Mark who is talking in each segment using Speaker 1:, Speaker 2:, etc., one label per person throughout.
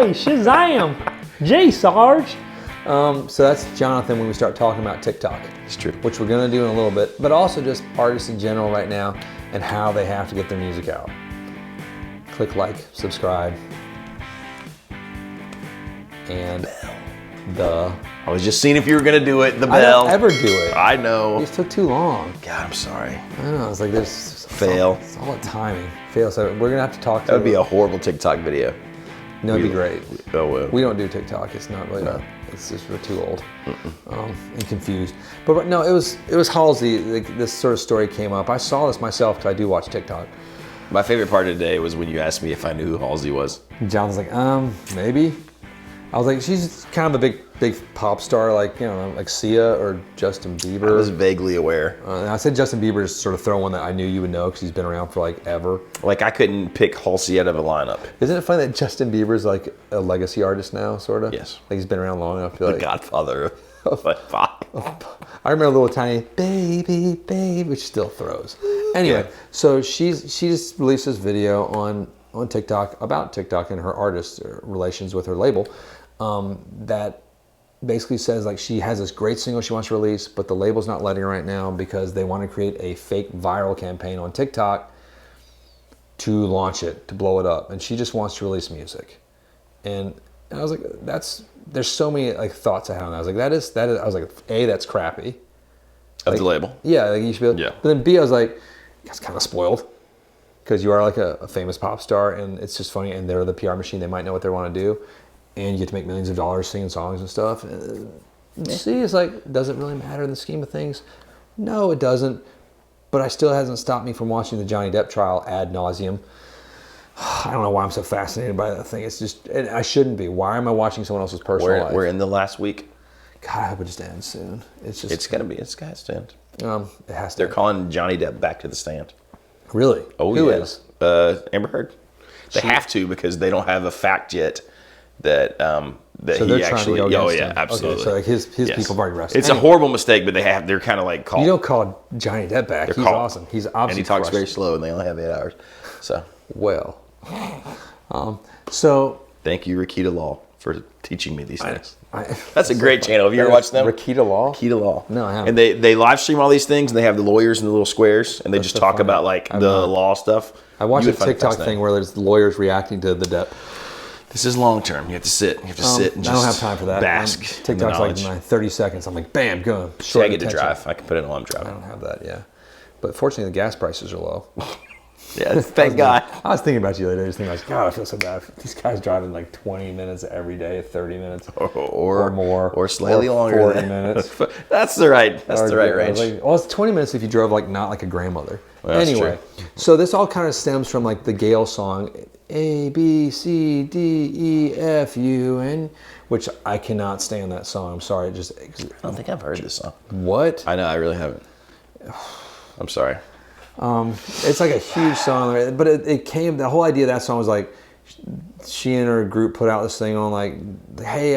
Speaker 1: boy, Shazam! J Sarge! So that's Jonathan when we start talking about TikTok.
Speaker 2: It's true.
Speaker 1: Which we're gonna do in a little bit, but also just artists in general right now and how they have to get their music out. Click like, subscribe, and
Speaker 2: I was just seeing if you were gonna do it. The
Speaker 1: I
Speaker 2: bell.
Speaker 1: don't ever do it.
Speaker 2: I know.
Speaker 1: It just took too long.
Speaker 2: God, I'm sorry.
Speaker 1: I don't know. It's like this
Speaker 2: Fail.
Speaker 1: It's all about timing. Fail. So we're gonna have to talk to.
Speaker 2: That would be a horrible TikTok video.
Speaker 1: No, it'd be great.
Speaker 2: Oh well.
Speaker 1: We don't do TikTok. It's not really. It's just we're too old and confused. But no, it was Halsey. Like, this sort of story came up. I saw this myself because I do watch TikTok.
Speaker 2: My favorite part of the day was when you asked me if I knew who Halsey was.
Speaker 1: John was like, maybe. I was like, she's kind of a big pop star, like, you know, like Sia or Justin Bieber.
Speaker 2: I was vaguely aware.
Speaker 1: And I said Justin Bieber is sort of throw one that I knew you would know because he's been around for like ever.
Speaker 2: Like, I couldn't pick Halsey out of a lineup.
Speaker 1: Isn't it funny that Justin Bieber's like a legacy artist now, sort of?
Speaker 2: Yes.
Speaker 1: Like he's been around long enough to
Speaker 2: The
Speaker 1: like.
Speaker 2: Godfather of pop.
Speaker 1: I remember a little tiny baby, which still throws. Anyway, so she just released this video on TikTok about TikTok and her artist relations with her label. That basically says like she has this great single she wants to release, but the label's not letting her right now because they want to create a fake viral campaign on TikTok to launch it, to blow it up, and she just wants to release music. And I was like, there's so many like thoughts I had on that. I was like, that is. I was like, A, that's crappy.
Speaker 2: Of the label.
Speaker 1: Yeah, like you should be able,
Speaker 2: Yeah.
Speaker 1: But then B, I was like, that's kind of spoiled because you are like a famous pop star, and it's just funny. And they're the PR machine; they might know what they want to do, and you get to make millions of dollars singing songs and stuff. See, it's like, does it really matter in the scheme of things? No, it doesn't. But it still hasn't stopped me from watching the Johnny Depp trial ad nauseum. I don't know why I'm so fascinated by that thing. It's just, and I shouldn't be. Why am I watching someone else's personal life?
Speaker 2: We're in the last week.
Speaker 1: God, I hope it just ends soon. It's just.
Speaker 2: It's got to end.
Speaker 1: It has to.
Speaker 2: They're calling Johnny Depp back to the stand.
Speaker 1: Really?
Speaker 2: Oh,
Speaker 1: Who
Speaker 2: yeah.
Speaker 1: is?
Speaker 2: Amber Heard. They have to because they don't have a fact yet that that
Speaker 1: So
Speaker 2: he
Speaker 1: they're trying
Speaker 2: actually.
Speaker 1: to go against him.
Speaker 2: Absolutely.
Speaker 1: Okay, so like his
Speaker 2: Yes.
Speaker 1: people have already arrested.
Speaker 2: It's a horrible mistake, but they're kind of like called.
Speaker 1: You don't call Johnny Depp back. He's awesome. He's obviously
Speaker 2: and he talks very
Speaker 1: crushed.
Speaker 2: slow, and they only have 8 hours. So
Speaker 1: Well. So.
Speaker 2: thank you, Rakita Law, for teaching me these things.
Speaker 1: I,
Speaker 2: That's a great channel. Have you ever watched them?
Speaker 1: Rakita Law?
Speaker 2: Rakita Law.
Speaker 1: No, I haven't.
Speaker 2: And they live stream all these things, and they have the lawyers in the little squares, and they just
Speaker 1: so
Speaker 2: talk
Speaker 1: funny.
Speaker 2: about like the law stuff.
Speaker 1: I watched
Speaker 2: You
Speaker 1: a
Speaker 2: would find it
Speaker 1: TikTok
Speaker 2: fascinating.
Speaker 1: thing where there's lawyers reacting to the Depp.
Speaker 2: This is long term. You have to sit. You have to sit and
Speaker 1: I
Speaker 2: just
Speaker 1: don't have time for that.
Speaker 2: bask. in the
Speaker 1: TikTok's like
Speaker 2: knowledge.
Speaker 1: 30 seconds. I'm like, bam, go.
Speaker 2: See, I get to
Speaker 1: attention.
Speaker 2: drive. I can put it on while I'm
Speaker 1: I
Speaker 2: driving.
Speaker 1: don't have that, yeah. But fortunately, the gas prices are low.
Speaker 2: Yeah, thank God.
Speaker 1: I was thinking about you the other day. I was thinking, like, God, I feel so bad. These guys driving like 20 minutes every day, 30 minutes, or more,
Speaker 2: or slightly longer.
Speaker 1: 40
Speaker 2: than
Speaker 1: minutes.
Speaker 2: That's the right range.
Speaker 1: Like, well, it's 20 minutes if you drove like not like a grandmother.
Speaker 2: Well, that's
Speaker 1: anyway, so this all kind of stems from like the Gale song, A B C D E F U N, which I cannot stand that song. I'm sorry,
Speaker 2: I don't think I've heard this song.
Speaker 1: What?
Speaker 2: I know, I really haven't. I'm sorry.
Speaker 1: It's like a huge song, but it came. The whole idea of that song was like, she and her group put out this thing on like, hey,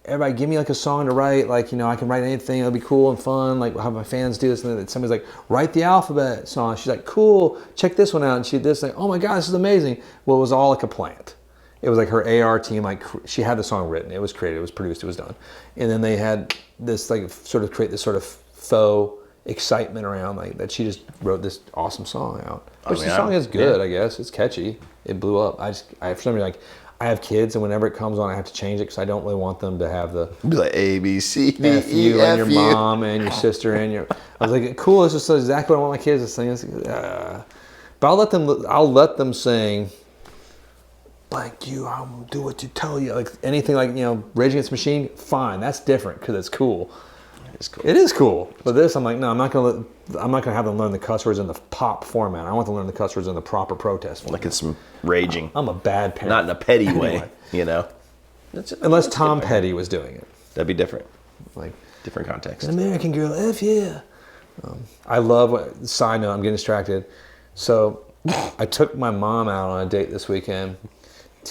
Speaker 1: everybody, give me like a song to write. Like, you know, I can write anything. It'll be cool and fun. Like, have my fans do this. And then somebody's like, write the alphabet song. She's like, cool. Check this one out. And she did this. Like, oh my God, this is amazing. Well, it was all like a plant. It was like her AR team. Like, she had the song written. It was created. It was produced. It was done. And then they had this like sort of create this sort of faux excitement around like that she just wrote this awesome song out. Which the song is good, I guess. It's catchy. It blew up. I for some reason, like, I have kids, and whenever it comes on, I have to change it because I don't really want them to have the
Speaker 2: Be like A B C D
Speaker 1: F
Speaker 2: E
Speaker 1: you and your
Speaker 2: F U.
Speaker 1: mom and your sister and your. I was like, cool. This is exactly what I want my kids to sing. But I'll let them sing. Like you, I'll do what you tell you. Like anything, like, you know, Rage Against the Machine. Fine, that's different because it's cool.
Speaker 2: It's cool.
Speaker 1: It is cool. But this, I'm like, no, I'm not gonna have them learn the cuss words in the pop format. I want them to learn the cuss words in the proper protest format.
Speaker 2: Like it's some raging.
Speaker 1: I'm a bad parent.
Speaker 2: Not in a petty way,
Speaker 1: Anyway.
Speaker 2: you know.
Speaker 1: Unless Tom Petty was doing it.
Speaker 2: That'd be different.
Speaker 1: Like,
Speaker 2: Different context.
Speaker 1: an American girl, F yeah. I love, side note, I'm getting distracted. So I took my mom out on a date this weekend.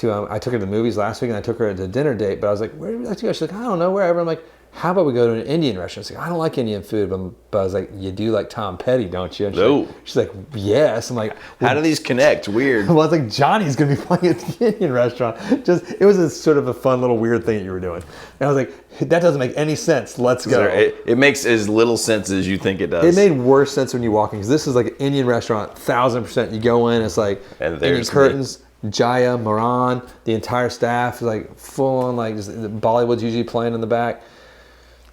Speaker 1: I took her to the movies last week, and I took her to a dinner date, but I was like, where would you like to go? She's like, I don't know, wherever. I'm like, how about we go to an Indian restaurant? She's like, I don't like Indian food, but I was like, you do like Tom Petty, don't you?
Speaker 2: No.
Speaker 1: She's like, yes. I'm like, well,
Speaker 2: how do these connect? Weird.
Speaker 1: Well, I was like, Johnny's going to be playing at the Indian restaurant. It was a sort of a fun little weird thing that you were doing. And I was like, that doesn't make any sense. Let's go.
Speaker 2: It makes as little sense as you think it does.
Speaker 1: It made worse sense when you walk in, because this is like an Indian restaurant, 1,000%. You go in, it's like
Speaker 2: and
Speaker 1: Indian curtains, Jaya, Moran, the entire staff is like full on, like just Bollywood's usually playing in the back.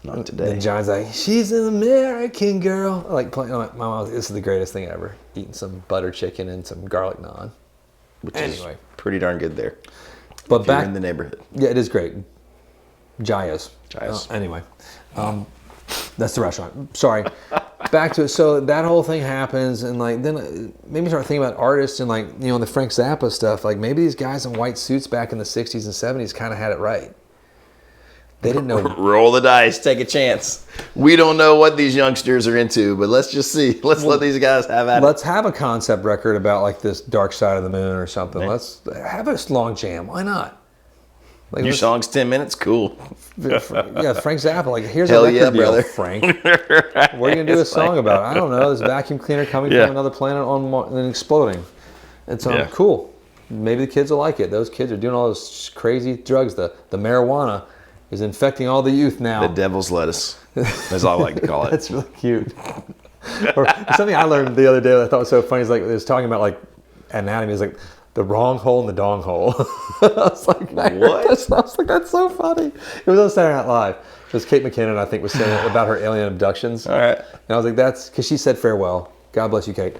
Speaker 2: Not today.
Speaker 1: And John's like, she's an American girl. Like playing. My mom was like, this is the greatest thing ever. Eating some butter chicken and some garlic naan.
Speaker 2: Which is pretty darn good there.
Speaker 1: But
Speaker 2: if
Speaker 1: back
Speaker 2: you're in the neighborhood.
Speaker 1: Yeah, it is great. Jaya's.
Speaker 2: Anyway,
Speaker 1: that's the restaurant. Sorry. Back to it. So that whole thing happens, and like then it made me start thinking about artists and like the Frank Zappa stuff. Like maybe these guys in white suits back in the '60s and '70s kind of had it right. They didn't know.
Speaker 2: Roll the dice, take a chance. We don't know what these youngsters are into, but let's just see. Let's let these guys have at it.
Speaker 1: Let's have a concept record about like this Dark Side of the Moon or something. Let's have a long jam. Why not? Like,
Speaker 2: your song's 10 minutes, cool.
Speaker 1: Yeah, Frank Zappa. Like, here's
Speaker 2: Hell
Speaker 1: a record
Speaker 2: yeah,
Speaker 1: deal,
Speaker 2: brother.
Speaker 1: Frank. What are you gonna do a song about? I don't know. This vacuum cleaner coming from another planet and then exploding. It's cool. Maybe the kids will like it. Those kids are doing all those crazy drugs. The marijuana is infecting all the youth now.
Speaker 2: The devil's lettuce. That's all I like to call it.
Speaker 1: That's really cute. Or something I learned the other day that I thought was so funny is like it was talking about like anatomy. Is like the wrong hole in the dong hole. I was like, what? I was like, that's so funny. It was on Saturday Night Live. It was Kate McKinnon, I think, was saying it about her alien abductions.
Speaker 2: All right.
Speaker 1: And I was like, that's because she said farewell. God bless you, Kate.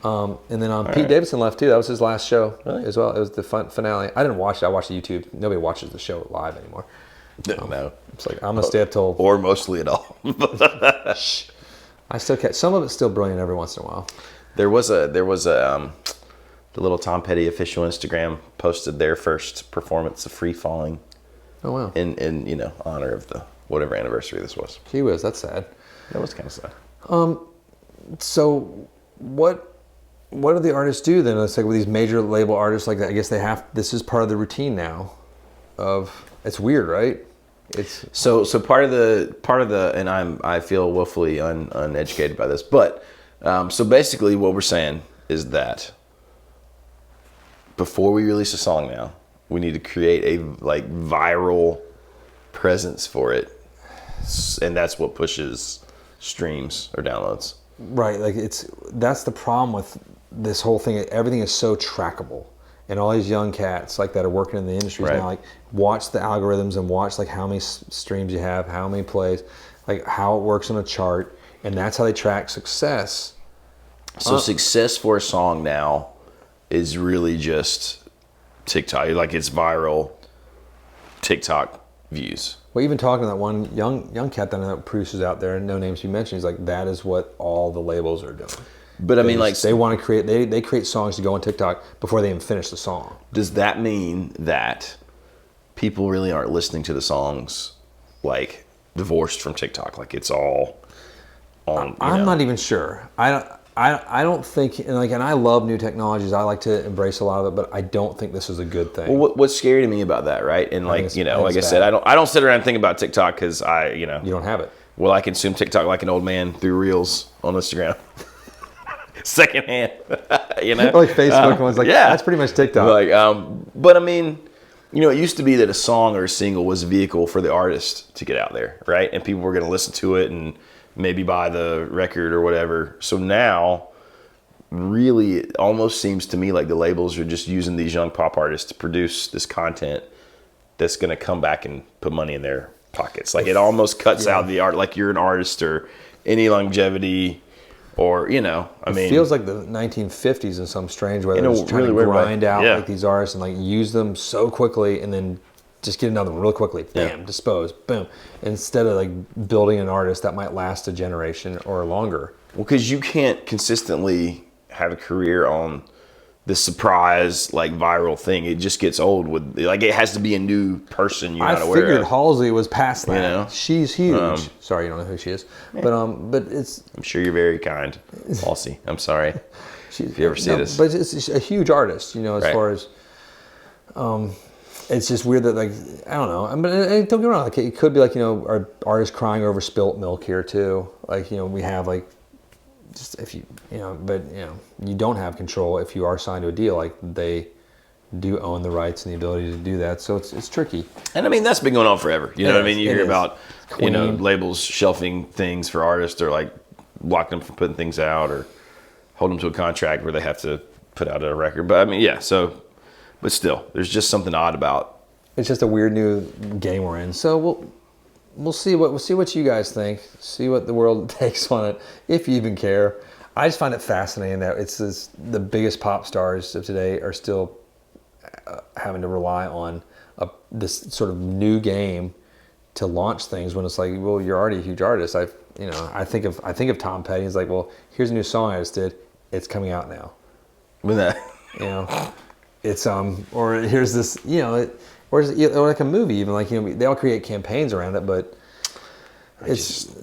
Speaker 1: And then Pete Davidson left too. That was his last show as well. It was the finale. I didn't watch it. I watched the YouTube. Nobody watches the show live anymore.
Speaker 2: No.
Speaker 1: It's like I'm gonna stay up till
Speaker 2: or mostly at all.
Speaker 1: I still catch some of it's still brilliant every once in a while.
Speaker 2: There was a the little Tom Petty official Instagram posted their first performance of Free Falling.
Speaker 1: Oh wow!
Speaker 2: In honor of the whatever anniversary this was.
Speaker 1: Gee whiz, that's sad.
Speaker 2: That was kind of sad.
Speaker 1: So what do the artists do then? It's like with these major label artists like that. I guess they have. This is part of the routine now. It's weird, right? It's
Speaker 2: so part of the and I feel woefully uneducated by this, but so basically what we're saying is that before we release a song now, we need to create a like viral presence for it, and that's what pushes streams or downloads.
Speaker 1: Right, like that's the problem with this whole thing. Everything is so trackable. And all these young cats like that are working in the industries now, like watch the algorithms and watch like how many streams you have, how many plays, like how it works on a chart, and that's how they track success.
Speaker 2: So success for a song now is really just TikTok, like it's viral TikTok views.
Speaker 1: Well, even talking to that one young cat that I know produces out there, no names you mentioned, he's like, that is what all the labels are doing.
Speaker 2: But I mean, like
Speaker 1: they want to create, they create songs to go on TikTok before they even finish the song.
Speaker 2: Does that mean that people really aren't listening to the songs like divorced from TikTok? Like it's all on.
Speaker 1: I'm not even sure. I don't think, and I love new technologies. I like to embrace a lot of it, but I don't think this is a good thing.
Speaker 2: Well, what's scary to me about that, right? And like like I said, I don't sit around and think about TikTok because you don't
Speaker 1: have it.
Speaker 2: Well, I consume TikTok like an old man through Reels on Instagram. Secondhand,
Speaker 1: like Facebook ones, that's pretty much TikTok.
Speaker 2: But I mean, it used to be that a song or a single was a vehicle for the artist to get out there, right? And people were going to listen to it and maybe buy the record or whatever. So now, really, it almost seems to me like the labels are just using these young pop artists to produce this content that's going to come back and put money in their pockets. Like it almost cuts out the art, like you're an artist or any longevity. Or, it
Speaker 1: feels like the 1950s in some strange way. They're just trying to grind out like these artists and like use them so quickly and then just get another one real quickly. Bam, dispose, boom. Instead of like building an artist that might last a generation or longer.
Speaker 2: Well, because you can't consistently have a career on this surprise, like viral thing. It just gets old with, like it has to be a new person you're not aware of. I figured
Speaker 1: Halsey was past that. She's huge. Sorry, you don't know who she is. But it's...
Speaker 2: I'm sure you're very kind, Halsey. I'm sorry if you ever see this.
Speaker 1: But it's a huge artist, as far as... it's just weird that, like, I don't know. I mean, and don't get me wrong. Like, it could be like, our artists crying over spilt milk here too. Like, we have like, just if you but you don't have control if you are signed to a deal. Like, they do own the rights and the ability to do that. So it's tricky.
Speaker 2: And I mean, that's been going on forever. You know what I mean? You hear about
Speaker 1: Queen.
Speaker 2: labels shelving things for artists, or like blocking them from putting things out, or hold them to a contract where they have to put out a record. But I mean, yeah. So, but still, there's just something odd about.
Speaker 1: It's just a weird new game we're in. So we'll see what you guys think. See what the world takes on it, if you even care. I just find it fascinating that the biggest pop stars of today are still having to rely on this sort of new game to launch things, when it's like, well, you're already a huge artist. I think of Tom Petty. He's like, well, here's a new song I just did. It's coming out now.
Speaker 2: With that,
Speaker 1: it's or here's this, or like a movie, even, like, they all create campaigns around it, but
Speaker 2: I just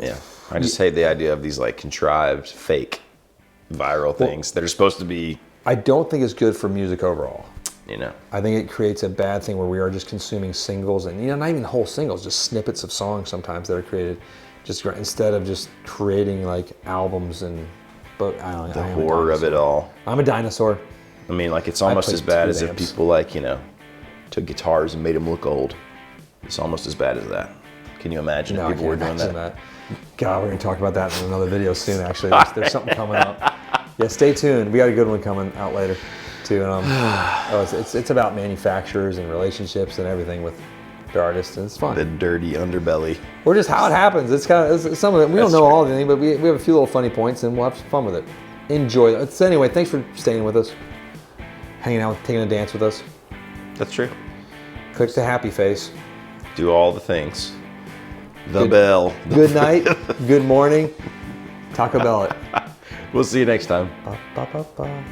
Speaker 2: hate the idea of these like contrived, fake, viral things that are supposed to be.
Speaker 1: I don't think it's good for music overall.
Speaker 2: I
Speaker 1: think it creates a bad thing where we are just consuming singles, and not even whole singles, just snippets of songs sometimes that are created, just instead of just creating like albums. But I don't know.
Speaker 2: The horror of it all.
Speaker 1: I'm a dinosaur.
Speaker 2: I mean, like, it's almost as bad as if people took guitars and made them look old. It's almost as bad as that. Can you imagine if people were doing that?
Speaker 1: God, we're gonna talk about that in another video soon. Actually, there's something coming up. Yeah, stay tuned. We got a good one coming out later too. And it's about manufacturers and relationships and everything with their artists, and it's fun.
Speaker 2: The dirty underbelly.
Speaker 1: Or just how it happens. It's kind of some of it. We don't know all of anything, but we have a few little funny points, and we'll have some fun with it. Enjoy it. So anyway, thanks for staying with us, hanging out, taking a dance with us.
Speaker 2: That's true.
Speaker 1: Click the happy face.
Speaker 2: Do all the things. The bell.
Speaker 1: Good night. Good morning. Taco Bell it.
Speaker 2: We'll see you next time.
Speaker 1: Ba, ba, ba, ba.